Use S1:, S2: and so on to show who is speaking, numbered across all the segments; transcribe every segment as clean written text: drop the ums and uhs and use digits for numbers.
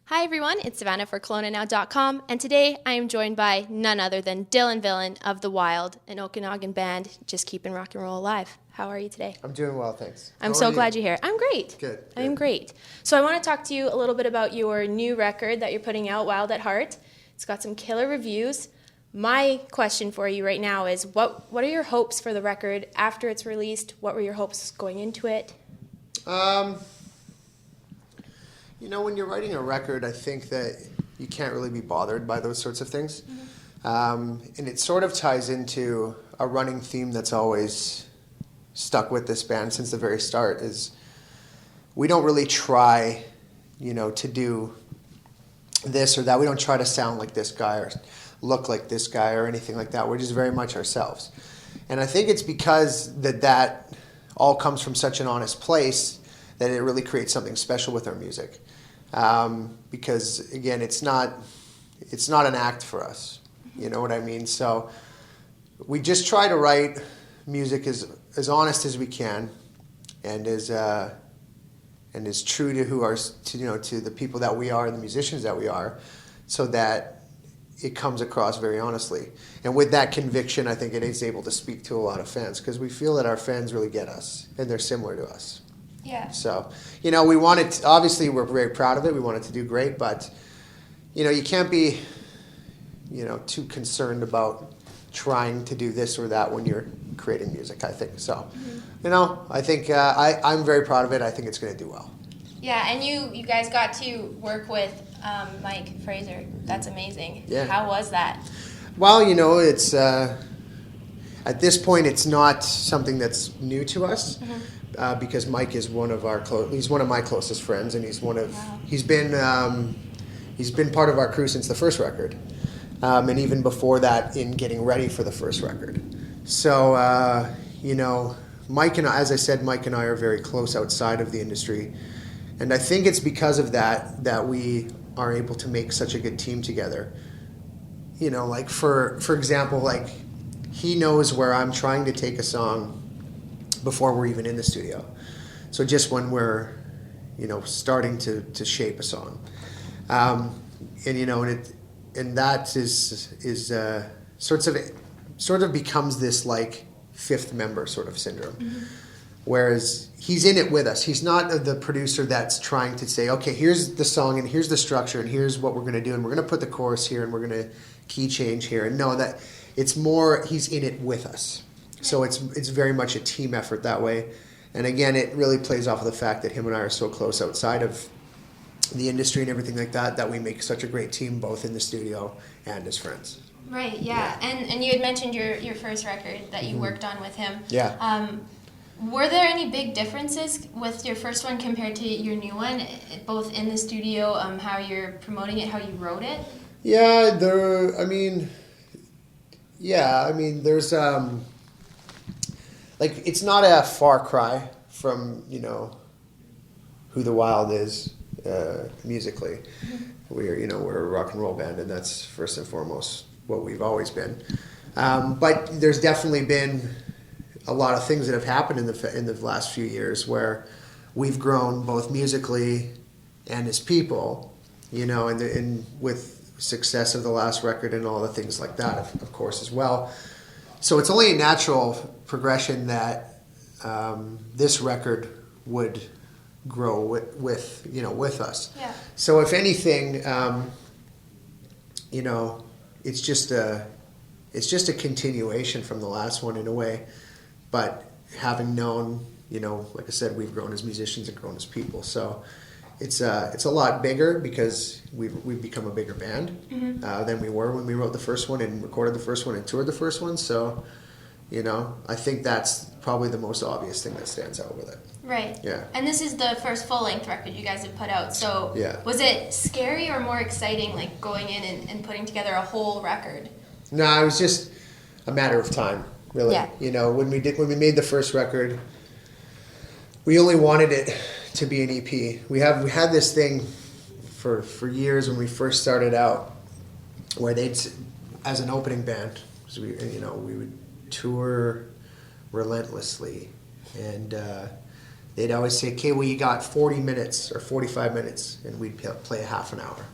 S1: Hi everyone, it's Savannah for KelownaNow.com, and today I am joined by none other than Dylan Villan of The Wild, an Okanagan band just keeping rock and roll alive. How are you today?
S2: I'm doing well, thanks.
S1: I'm so glad you're here. I'm great.
S2: Good.
S1: I'm great. So I want to talk to you a little bit about your new record that you're putting out, Wild at Heart. It's got some killer reviews. My question for you right now is, what are your hopes for the record after it's released? What were your hopes going into it?
S2: When you're writing a record, I think that you can't really be bothered by those sorts of things. And it sort of ties into a running theme that's always stuck with this band since the very start is we don't really try, to do this or that. We don't try to sound like this guy or look like this guy or anything like that. We're just very much ourselves. And I think it's because that all comes from such an honest place that it really creates something special with our music. Because again, it's not an act for us. You know what I mean? So we just try to write music as honest as we can, and as true to the people that we are, the musicians that we are, so that it comes across very honestly. And with that conviction, I think it is able to speak to a lot of fans because we feel that our fans really get us and they're similar to us.
S1: Yeah.
S2: So, we wanted to, obviously we're very proud of it. We want it to do great, but, you can't be, too concerned about trying to do this or that when you're creating music, I think. So, I think I'm very proud of it. I think it's going to do well.
S1: Yeah, and you guys got to work with Mike Fraser. That's amazing.
S2: Yeah.
S1: How was that?
S2: Well, it's at this point it's not something that's new to us because Mike is one of he's one of my closest friends, and he's been part of our crew since the first record, and even before that in getting ready for the first record. So Mike and I, as I said, Mike and I are very close outside of the industry. And I think it's because of that we are able to make such a good team together. Like for example, like he knows where I'm trying to take a song before we're even in the studio. So just when we're, starting to shape a song. And that is sort of becomes this like fifth member sort of syndrome. Whereas he's in it with us. He's not the producer that's trying to say, okay, here's the song and here's the structure and here's what we're going to do and we're going to put the chorus here and we're going to key change here. And no, that it's more he's in it with us. So it's very much a team effort that way. And again, it really plays off of the fact that him and I are so close outside of the industry and everything like that we make such a great team both in the studio and as friends.
S1: Right, yeah. And you had mentioned your first record that you worked on with him.
S2: Yeah.
S1: Were there any big differences with your first one compared to your new one, both in the studio, how you're promoting it, how you wrote it?
S2: Yeah, there's it's not a far cry from, who The Wild is musically. We're a rock and roll band, and that's first and foremost what we've always been. But there's definitely been a lot of things that have happened in the last few years where we've grown both musically and as people, and with success of the last record and all the things like that, of course, as well. So it's only a natural progression that this record would grow with us.
S1: Yeah.
S2: So if anything, it's just a continuation from the last one in a way. But having known, like I said, we've grown as musicians and grown as people. So it's a lot bigger because we've become a bigger band than we were when we wrote the first one and recorded the first one and toured the first one. So, I think that's probably the most obvious thing that stands out with it.
S1: Right.
S2: Yeah.
S1: And this is the first full-length record you guys have put out. So
S2: yeah.
S1: Was it scary or more exciting, like going in and putting together a whole record?
S2: No, it was just a matter of time. Really,
S1: yeah.
S2: When we made the first record, we only wanted it to be an EP. We had this thing for years when we first started out, where as an opening band, so we would tour relentlessly, and they'd always say, okay, well, you got 40 minutes or 45 minutes, and we'd play a half an hour.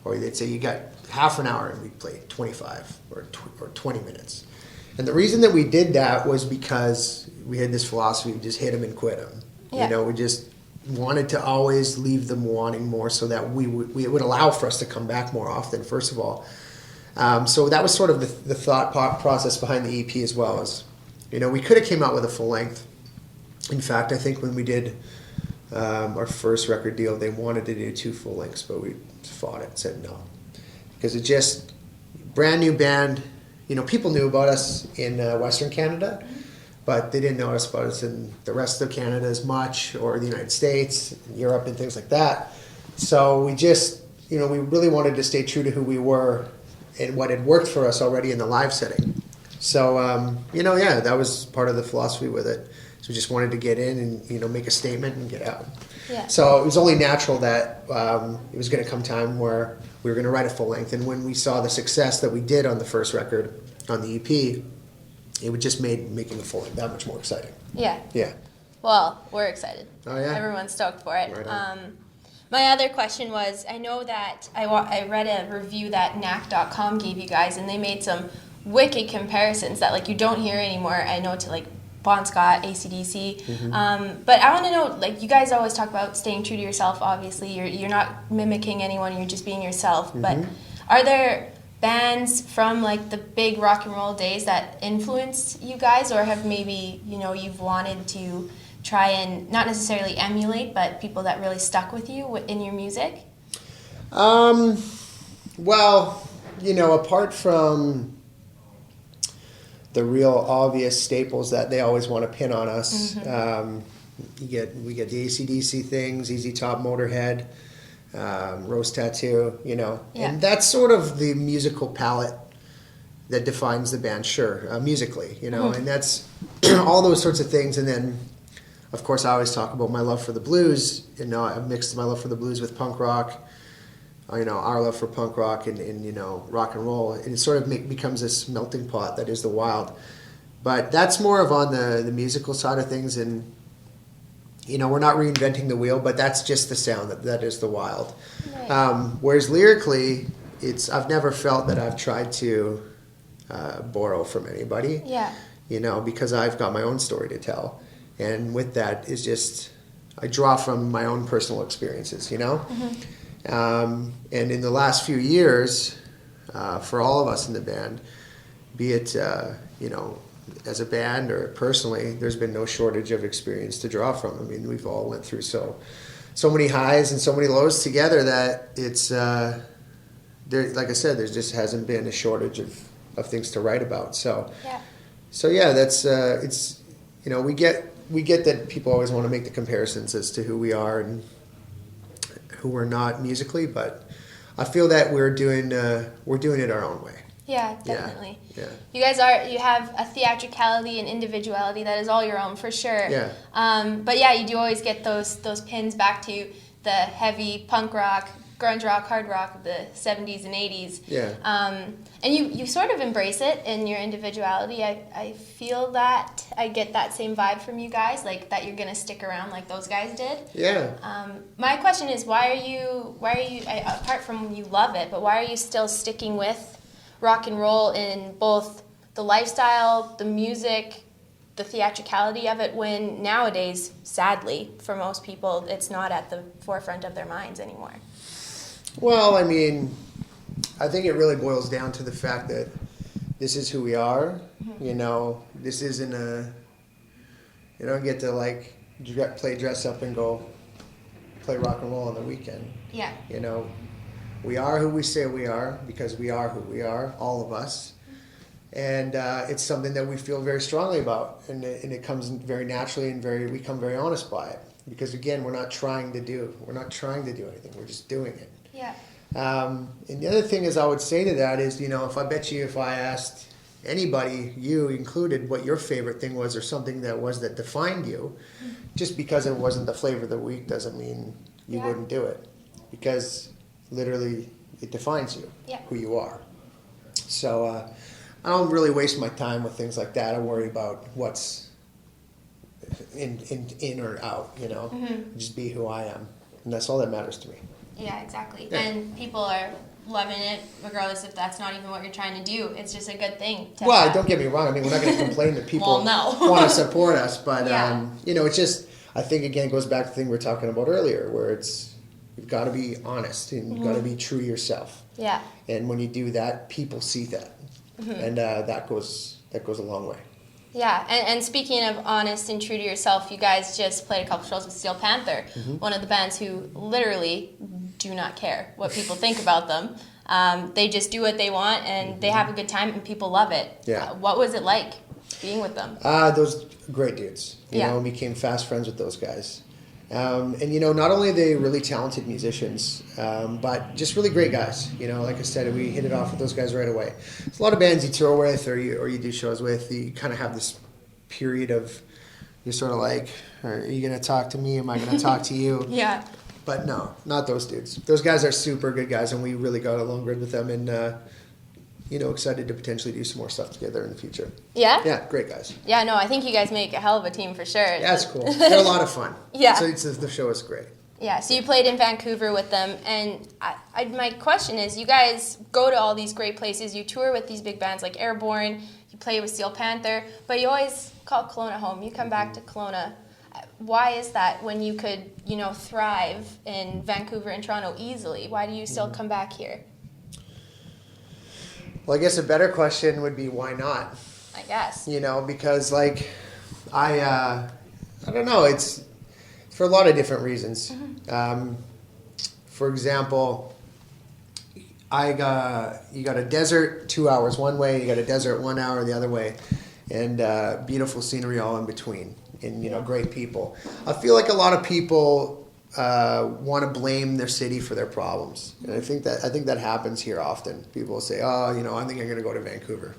S2: Or they'd say, you got half an hour, and we'd play 25 or 20 minutes. And the reason that we did that was because we had this philosophy of just hit them and quit them.
S1: Yeah.
S2: You know, we just wanted to always leave them wanting more so that it would allow for us to come back more often, first of all. So that was sort of the thought process behind the EP as well. As, you know, we could have came out with a full length. In fact, I think when we did our first record deal, they wanted to do 2 full lengths, but we fought it and said no. Because it just, brand new band, you know, people knew about us in Western Canada, but they didn't know about us in the rest of Canada as much, or the United States, Europe, and things like that. So we just, you know, we really wanted to stay true to who we were and what had worked for us already in the live setting. So, you know, yeah, that was part of the philosophy with it. So we just wanted to get in and, you know, make a statement and get out.
S1: Yeah.
S2: So it was only natural that it was going to come time where we were going to write a full length. And when we saw the success that we did on the first record, on the EP, it would just made making a full length that much more exciting.
S1: Yeah.
S2: Yeah.
S1: Well, we're excited.
S2: Oh, yeah?
S1: Everyone's stoked for it.
S2: Right on.
S1: My other question was, I know that I read a review that knack.com gave you guys, and they made some wicked comparisons that, like, you don't hear anymore. I know, to, like, Bon Scott, AC/DC. But I want to know, like, you guys always talk about staying true to yourself, obviously. You're not mimicking anyone, you're just being yourself. But are there bands from, like, the big rock and roll days that influenced you guys, or have maybe, you know, you've wanted to try and not necessarily emulate, but people that really stuck with you in your music?
S2: Well, you know, apart from the real obvious staples that they always want to pin on us, we get the AC/DC things, ZZ Top, Motorhead, Rose Tattoo, you know, and that's sort of the musical palette that defines the band, musically, you know, and that's all those sorts of things. And then, of course, I always talk about my love for the blues. You know, I've mixed my love for the blues with punk rock, you know, our love for punk rock and you know, rock and roll. And it sort of becomes this melting pot that is the Wild. But that's more of on the musical side of things. And, you know, we're not reinventing the wheel, but that's just the sound that is the Wild. Right. Whereas lyrically, I've never felt that I've tried to borrow from anybody. Yeah. You know, because I've got my own story to tell. And with that is just, I draw from my own personal experiences, you know? And in the last few years, for all of us in the band, be it, you know, as a band or personally, there's been no shortage of experience to draw from. I mean, we've all went through so many highs and so many lows together that it's, there, like I said, there just hasn't been a shortage of things to write about. So yeah, that's, it's, you know, we get that people always want to make the comparisons as to who we are and who we're not musically, but I feel that we're doing it our own way.
S1: Yeah, definitely.
S2: Yeah.
S1: You guys you have a theatricality and individuality that is all your own, for sure. Yeah. But yeah, you do always get those pins back to the heavy punk rock, grunge rock, hard rock of the 70s and 80s. Yeah. And you sort of embrace it in your individuality. I feel that I get that same vibe from you guys, like that you're going to stick around like those guys did. Yeah. My question is, why are you apart from you love it, but why are you still sticking with rock and roll in both the lifestyle, the music, the theatricality of it, when nowadays, sadly, for most people, it's not at the forefront of their minds anymore?
S2: Well, I mean, I think it really boils down to the fact that this is who we are. You know, this isn't you don't get to like play dress up and go play rock and roll on the weekend. Yeah. You know, we are who we say we are because we are who we are, all of us. And it's something that we feel very strongly about, and it comes very naturally and we come very honest by it. Because again, we're not trying to do anything. We're just doing it. Yeah. And the other thing is, I would say to that is, you know, if I asked anybody, you included, what your favorite thing was or something that defined you, just because it wasn't the flavor of the week doesn't mean you wouldn't do it. Because literally, it defines you, who you are. So I don't really waste my time with things like that. I worry about in or out, you know, just be who I am. And that's all that matters to me.
S1: Yeah, exactly.
S2: Yeah.
S1: And people are loving it, regardless if that's not even what you're trying to do. It's just a good thing.
S2: Well, don't get me wrong. I mean, we're not going to complain that people
S1: no.
S2: want to support us, but
S1: Yeah.
S2: you know, it's just, I think again it goes back to the thing we were talking about earlier, where you've got to be honest and you've got to be true to yourself.
S1: Yeah.
S2: And when you do that, people see that, and that goes a long way.
S1: Yeah, and speaking of honest and true to yourself, you guys just played a couple shows with Steel Panther, one of the bands who literally do not care what people think about them. They just do what they want, and they have a good time, and people love it.
S2: Yeah.
S1: What was it like being with them?
S2: Those great dudes. You know, became fast friends with those guys. And you know, not only are they really talented musicians, but just really great guys. You know, like I said, we hit it off with those guys right away. There's a lot of bands you tour with, or you do shows with. You kind of have this period of you're sort of like, are you going to talk to me? Am I going to talk to you?
S1: Yeah.
S2: But no, not those dudes. Those guys are super good guys, and we really got along good with them. And you know, excited to potentially do some more stuff together in the future.
S1: Yeah?
S2: Yeah, great guys.
S1: Yeah, no, I think you guys make a hell of a team for sure.
S2: Yeah, it's cool. They're a lot of fun.
S1: Yeah.
S2: So the show is great.
S1: Yeah, so you played in Vancouver with them, and my question is, you guys go to all these great places, you tour with these big bands like Airborne, you play with Steel Panther, but you always call Kelowna home. You come back to Kelowna. Why is that when you could, you know, thrive in Vancouver and Toronto easily? Why do you still come back here?
S2: Well, I guess a better question would be why not?
S1: I guess.
S2: You know, because like I don't know, it's for a lot of different reasons. For example, you got a desert 2 hours one way, you got a desert 1 hour the other way, and beautiful scenery all in between, and you know, great people. I feel like a lot of people want to blame their city for their problems, and I think that happens here often. People will say, "Oh, you know, I think I'm going to go to Vancouver.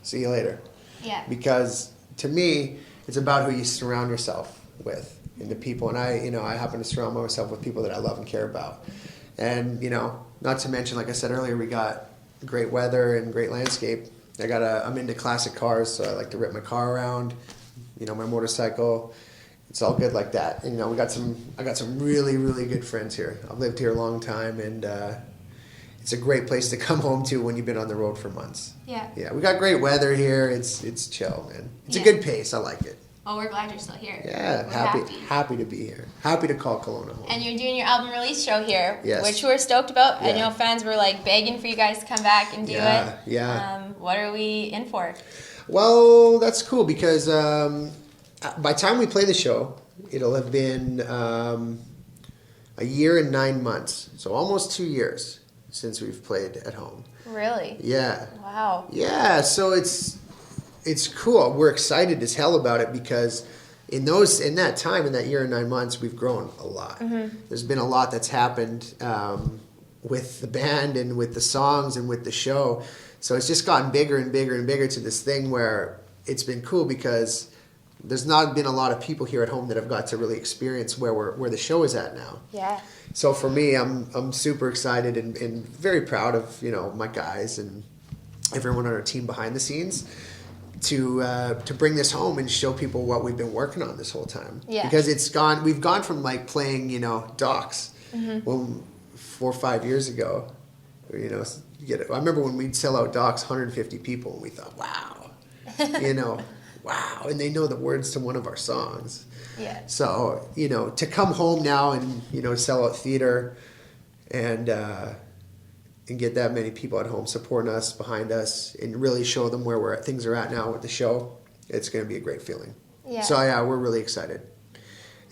S2: See you later."
S1: Yeah.
S2: Because to me, it's about who you surround yourself with and the people. And I happen to surround myself with people that I love and care about. And you know, not to mention, like I said earlier, we got great weather and great landscape. I'm into classic cars, so I like to rip my car around. You know, my motorcycle. It's all good like that. And, you know, I got some really, really good friends here. I've lived here a long time, and it's a great place to come home to when you've been on the road for months.
S1: Yeah.
S2: Yeah, we got great weather here. It's chill, man. It's a good pace. I like it.
S1: Well, we're glad you're still here.
S2: Yeah,
S1: We're
S2: happy to be here. Happy to call Kelowna home.
S1: And you're doing your album release show here,
S2: Yes.
S1: which we're stoked about.
S2: Yeah.
S1: I know fans were like begging for you guys to come back and do it.
S2: Yeah.
S1: What are we in for?
S2: Well, that's cool because by the time we play the show, it'll have been a year and 9 months, so almost 2 years since we've played at home.
S1: Really?
S2: Yeah.
S1: Wow.
S2: Yeah, so it's cool. We're excited as hell about it because in that time, in that year and 9 months, we've grown a lot. There's been a lot that's happened with the band and with the songs and with the show. So it's just gotten bigger and bigger and bigger to this thing where it's been cool because there's not been a lot of people here at home that have got to really experience where the show is at now.
S1: Yeah.
S2: So for me, I'm super excited and very proud of, you know, my guys and everyone on our team behind the scenes to bring this home and show people what we've been working on this whole time.
S1: Yeah.
S2: Because we've gone from like playing, you know, docks when 4 or 5 years ago, you know, I remember when we'd sell out docks, 150 people, and we thought, wow, you know, wow, and they know the words to one of our songs.
S1: Yeah.
S2: So, you know, to come home now and, you know, sell out theater and get that many people at home supporting us, behind us, and really show them where things are at now with the show, it's going to be a great feeling.
S1: Yeah.
S2: So, yeah, we're really excited.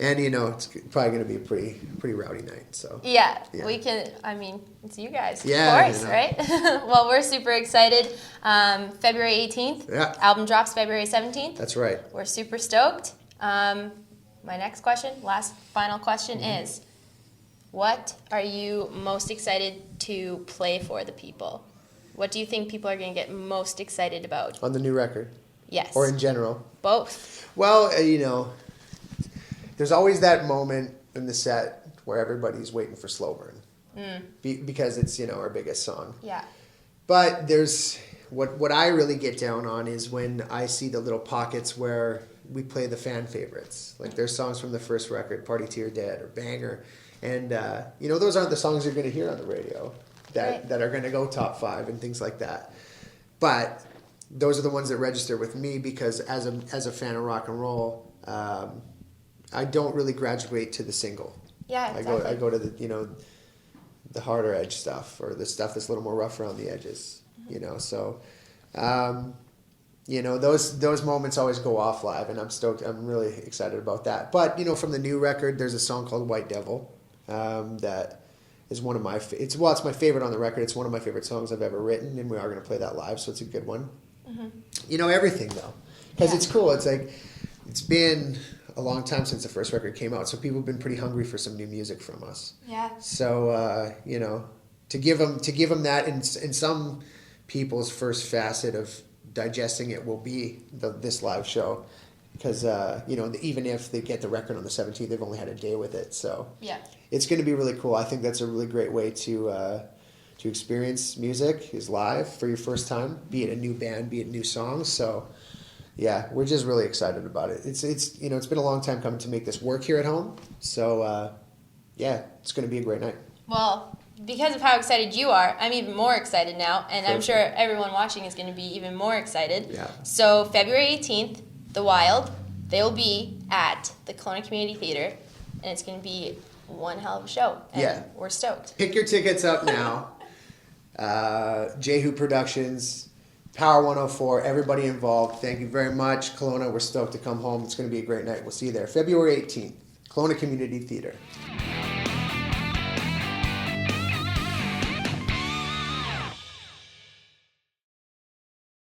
S2: And, you know, it's probably going to be a pretty rowdy night. So
S1: Yeah,
S2: yeah.
S1: we can, I mean, it's you guys,
S2: Yeah,
S1: of course,
S2: you know.
S1: right? Well, we're super excited. February 18th,
S2: Yeah.
S1: album drops February 17th.
S2: That's right.
S1: We're super stoked. My next question, final question is, what are you most excited to play for the people? What do you think people are going to get most excited about?
S2: On the new record.
S1: Yes.
S2: Or in general.
S1: Both.
S2: Well, you know, there's always that moment in the set where everybody's waiting for Slow Burn. Because it's, you know, our biggest song.
S1: Yeah.
S2: But there's what I really get down on is when I see the little pockets where we play the fan favorites. Like there's songs from the first record, Party to Your Dead or Banger. And, those aren't the songs you're going to hear on the radio that are going to go top 5 and things like that. But those are the ones that register with me because as a fan of rock and roll, I don't really graduate to the single.
S1: Yeah, exactly.
S2: I go to the harder edge stuff or the stuff that's a little more rough around the edges. So those moments always go off live, and I'm stoked. I'm really excited about that. But from the new record, there's a song called White Devil that is one of my it's my favorite on the record. It's one of my favorite songs I've ever written, and we are going to play that live, so it's a good one. Everything though, because it's cool. It's like it's been a long time since the first record came out, so people have been pretty hungry for some new music from us.
S1: Yeah.
S2: So to give them that in some people's first facet of digesting it will be this live show, because even if they get the record on the 17th, they've only had a day with it. So
S1: yeah,
S2: it's going to be really cool. I think that's a really great way to experience music is live for your first time, be it a new band, be it new songs. So yeah, we're just really excited about it. It's been a long time coming to make this work here at home. So it's going to be a great night.
S1: Well, because of how excited you are, I'm even more excited now, and I'm sure everyone watching is going to be even more excited.
S2: Yeah.
S1: So February 18th, The Wild, they will be at the Kelowna Community Theatre, and it's going to be one hell of a show. And we're stoked.
S2: Pick your tickets up now. Jehu Productions, Power 104, everybody involved. Thank you very much. Kelowna, we're stoked to come home. It's going to be a great night. We'll see you there. February 18th, Kelowna Community Theatre.